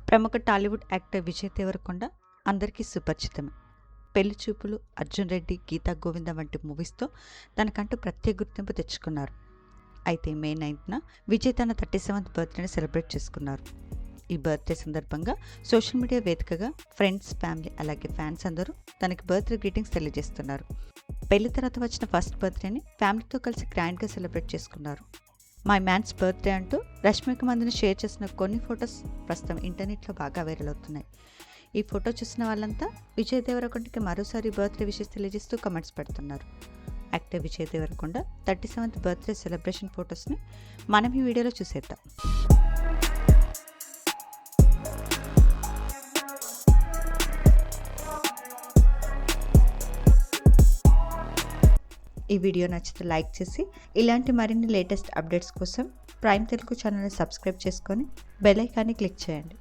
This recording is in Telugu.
ప్రముఖ టాలీవుడ్ యాక్టర్ విజయ్ దేవరకొండ అందరికీ సుపరిచితమే. పెళ్లి చూపులు, అర్జున్ రెడ్డి, గీతా గోవింద వంటి మూవీస్తో తనకంటూ ప్రత్యేక గుర్తింపు తెచ్చుకున్నారు. అయితే మే 9న విజయ్ తన 37th బర్త్డేని సెలబ్రేట్ చేసుకున్నారు. ఈ బర్త్డే సందర్భంగా సోషల్ మీడియా వేదికగా ఫ్రెండ్స్, ఫ్యామిలీ అలాగే ఫ్యాన్స్ అందరూ తనకి బర్త్డే గ్రీటింగ్స్ తెలియజేస్తున్నారు. పెళ్లి తర్వాత వచ్చిన ఫస్ట్ బర్త్డేని ఫ్యామిలీతో కలిసి గ్రాండ్గా సెలబ్రేట్ చేసుకున్నారు. మై మ్యాన్స్ బర్త్డే అంటూ రష్మిక మందిని షేర్ చేసిన కొన్ని ఫొటోస్ ప్రస్తుతం ఇంటర్నెట్లో బాగా వైరల్ అవుతున్నాయి. ఈ ఫోటో చూసిన వాళ్ళంతా విజయ్ దేవరకొండకి మరోసారి బర్త్డే విషెస్ తెలియజేస్తూ కమెంట్స్ పెడుతున్నారు. Actor Vijay Deverakonda 37th birthday celebration ఫొటోస్ని మనం ఈ వీడియోలో చూసేద్దాం. ఈ వీడియో నచ్చితే లైక్ చేసి ఇలాంటి మరిన్ని లేటెస్ట్ అప్డేట్స్ కోసం ప్రైమ్ తెలుగు ఛానల్ని సబ్స్క్రైబ్ చేసుకొని బెల్ ఐకాన్ని క్లిక్ చేయండి.